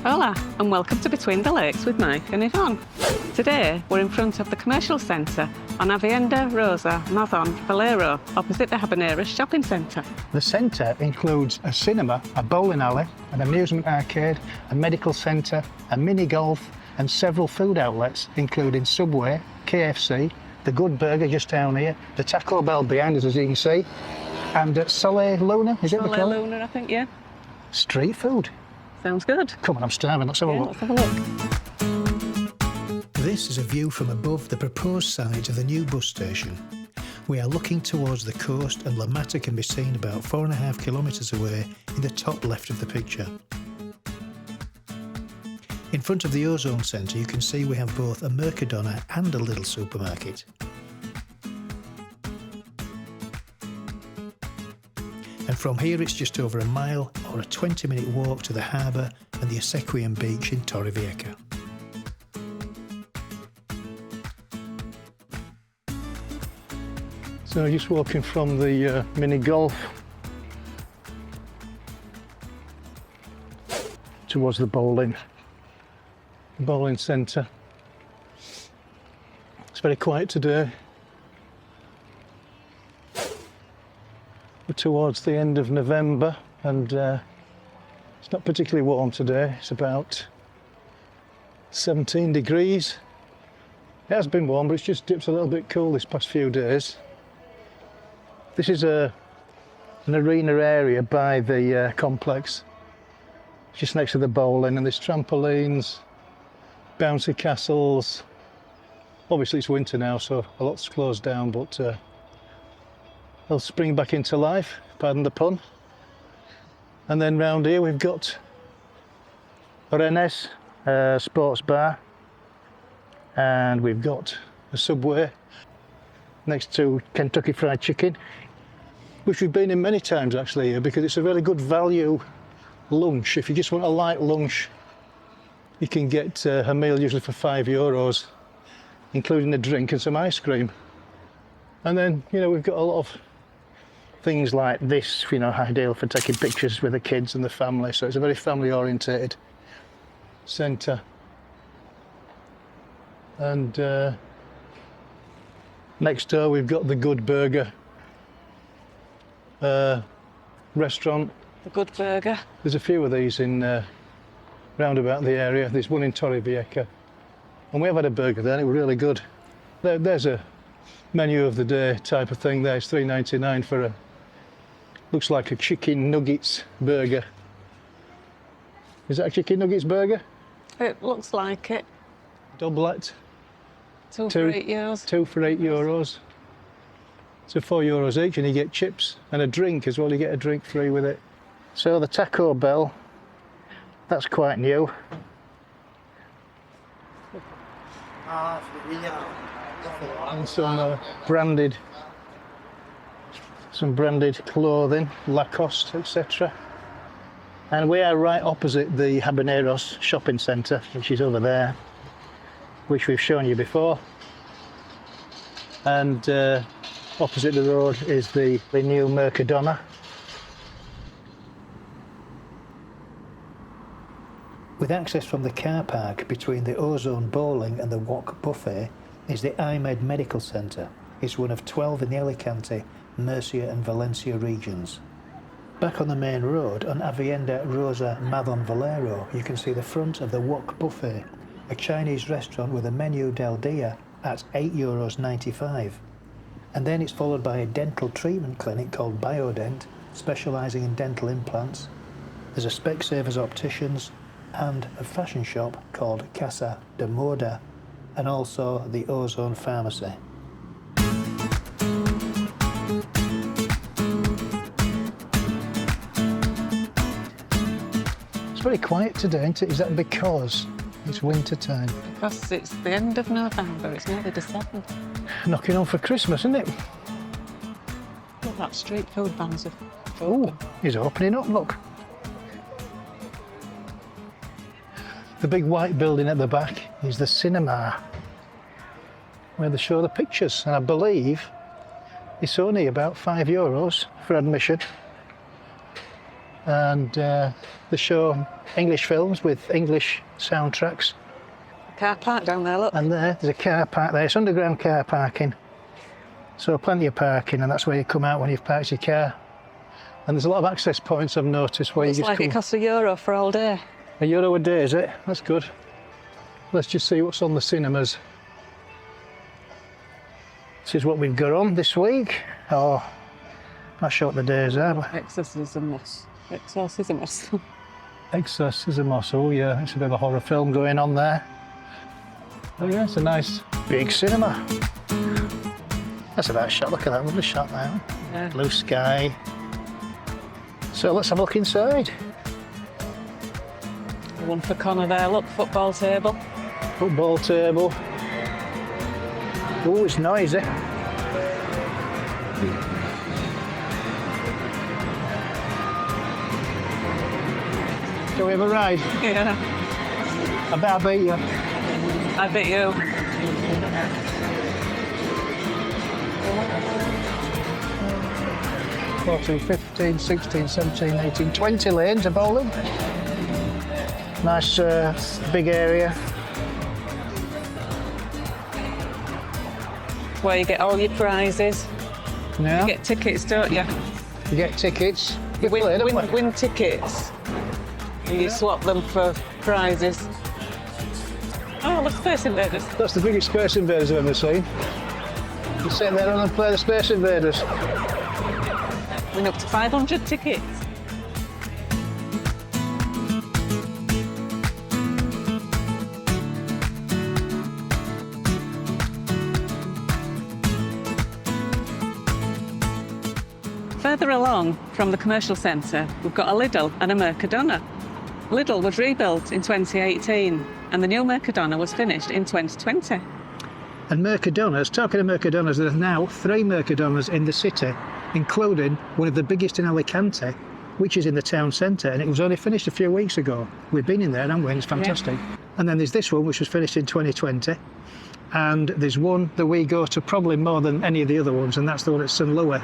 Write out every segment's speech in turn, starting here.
Hola and welcome to Between the Lakes with Mike and Yvonne. Today we're in front of the commercial centre on Avenida Rosa Mazon Volero, opposite the Habaneras Shopping Centre. The centre includes a cinema, a bowling alley, an amusement arcade, a medical centre, a mini golf and several food outlets including Subway, KFC, the Good Burger just down here, the Taco Bell behind us as you can see, and Soleil Luna, is it the Soleil Luna, I think, yeah. Street food. Sounds good. Come on, I'm starving, let's have a look. Let's have a look. This is a view from above the proposed site of the new bus station. We are looking towards the coast and La Mata can be seen about 4.5 kilometres away in the top left of the picture. In front of the Ozone Centre you can see we have both a Mercadona and a little supermarket. And from here it's just over a mile or a 20-minute walk to the harbour and the Esequian beach in Torrevieja. So just walking from the mini golf towards the bowling centre. It's very quiet today. We're towards the end of November and it's not particularly warm today. It's about 17 degrees. It has been warm, but it's just dipped a little bit cool this past few days. This is an arena area by the complex, just next to the bowling, and there's trampolines, bouncy castles. Obviously it's winter now, so a lot's closed down, but they'll spring back into life, pardon the pun. And then round here we've got Orenes sports bar, and we've got a Subway next to Kentucky Fried Chicken, which we've been in many times actually here because it's a really good value lunch. If you just want a light lunch, you can get a meal usually for €5, including a drink and some ice cream. And then, you know, we've got a lot of things like this, you know, ideal for taking pictures with the kids and the family. So it's a very family orientated centre. And next door we've got the Good Burger restaurant. The Good Burger. There's a few of these in round about the area. There's one in Torrevieja. And we have had a burger there and it was really good. There's a menu of the day type of thing there. It's $3.99 for a, looks like a chicken nuggets burger. Is that a chicken nuggets burger? It looks like it. Doublet. Two for €8. Two for €8. So €4 each, and you get chips and a drink as well. You get a drink free with it. So the Taco Bell, that's quite new. And some branded clothing, Lacoste, etc. And we are right opposite the Habaneras Shopping Centre, which is over there, which we've shown you before. And opposite the road is the new Mercadona. With access from the car park between the Ozone Bowling and the Wok Buffet is the IMED Medical Centre. It's one of 12 in the Alicante, Murcia and Valencia regions. Back on the main road on Avenida Rosa Mazon Volero you can see the front of the Wok Buffet, a Chinese restaurant with a menu del dia at €8.95. And then it's followed by a dental treatment clinic called Biodent, specialising in dental implants. There's a Specsavers opticians and a fashion shop called Casa de Moda, and also the Ozone Pharmacy. It's very quiet today, isn't it? Is that because it's winter time? Because it's the end of November, it's nearly December. Knocking on for Christmas, isn't it? Look, that street food van's Oh, he's opening up, look. The big white building at the back is the cinema, where they show the pictures, and I believe it's only about €5 for admission. and they show English films with English soundtracks. Car park down there, look. And there's a car park there. It's underground car parking. So plenty of parking, and that's where you come out when you've parked your car. And there's a lot of access points I've noticed where It's you just like come. it costs €1 for all day. €1 a day, is it? That's good. Let's just see what's on the cinemas. This is what we've got on this week. Oh, not sure what the days are, but Exorcismus. Exorcismus. Exorcismus. Oh yeah, it's a bit of a horror film going on there. Oh yeah, it's a nice big cinema. That's a nice shot. Look at that lovely shot there. Yeah. Blue sky. So let's have a look inside. One for Connor there, look, football table. Football table. Oh, it's noisy. Shall we have a ride? Yeah. I bet I beat you. I bet you. 14, 15, 16, 17, 18, 20 lanes of bowling. Nice big area. Where you get all your prizes. Yeah. You get tickets, don't you? You get tickets. You We played, haven't we? win tickets. And you swap them for prizes. Oh, look, Space Invaders. That's the biggest Space Invaders I've ever seen. You sit there and play the Space Invaders. Win up to 500 tickets. Further along from the commercial centre, we've got a Lidl and a Mercadona. Lidl was rebuilt in 2018 and the new Mercadona was finished in 2020. And Mercadonas, talking of Mercadonas, there's now 3 Mercadonas in the city, including one of the biggest in Alicante, which is in the town centre, and it was only finished a few weeks ago. We've been in there, haven't we? It's fantastic. Yeah. And then there's this one, which was finished in 2020, and there's one that we go to probably more than any of the other ones, and that's the one at St Louis,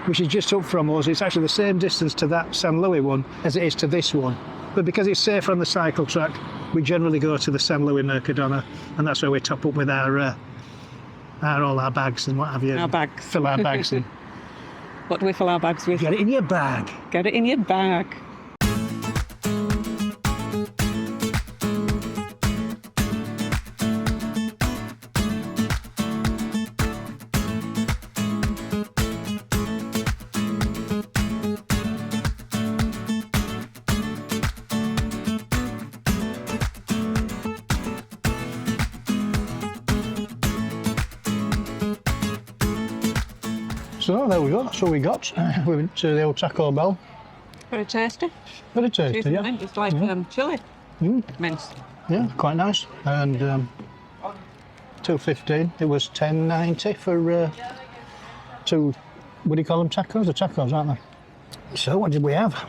which is just up from us. It's actually the same distance to that St Louis one as it is to this one. But because it's safer on the cycle track, we generally go to the St Louis Mercadona, and that's where we top up with all our bags and what have you. Our bags. Fill our bags in. What do we fill our bags with? Get it in your bag. Get it in your bag. So there we go, that's what we got. We went to the old Taco Bell. Very tasty. Very tasty, Cheesy yeah. mint. It's like chilli. Mince. Yeah, quite nice. And $2.15. It was $10.90 for 2, what do you call them, tacos? They're tacos, aren't they? So what did we have?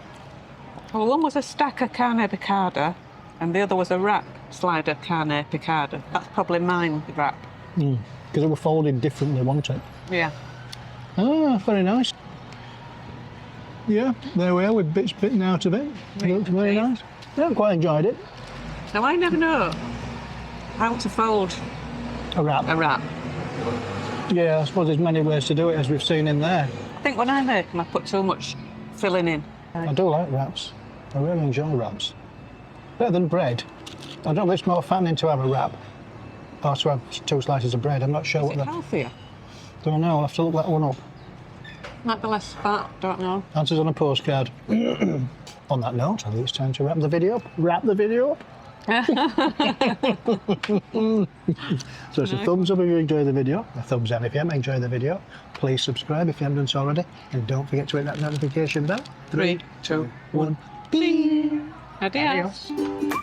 Well, one was a stack of carne picada and the other was a wrap slider carne picada. That's probably mine wrap. Because they were folded differently, wasn't it? Yeah. Ah, very nice. Yeah, there we are with bits bitten out of it. It looks very nice. Yeah, I quite enjoyed it. Now, I never know how to fold A wrap. a wrap. Yeah, I suppose there's many ways to do it, as we've seen in there. I think when I make them, I put too much filling in. I do like wraps. I really enjoy wraps. Better than bread. I don't know if it's more fattening to have a wrap or to have 2 slices of bread. I'm not sure Is what it the... healthier? Don't know, I'll have to look that one up. Might be less fat, don't know. Answers on a postcard. On that note, I think it's time to wrap the video up. Wrap the video up. So it's a thumbs up if you enjoy the video, a thumbs down if you haven't enjoyed the video. Please subscribe if you haven't done so already, and don't forget to hit that notification bell. 3, 2, 1. Bing. Adios. Adios.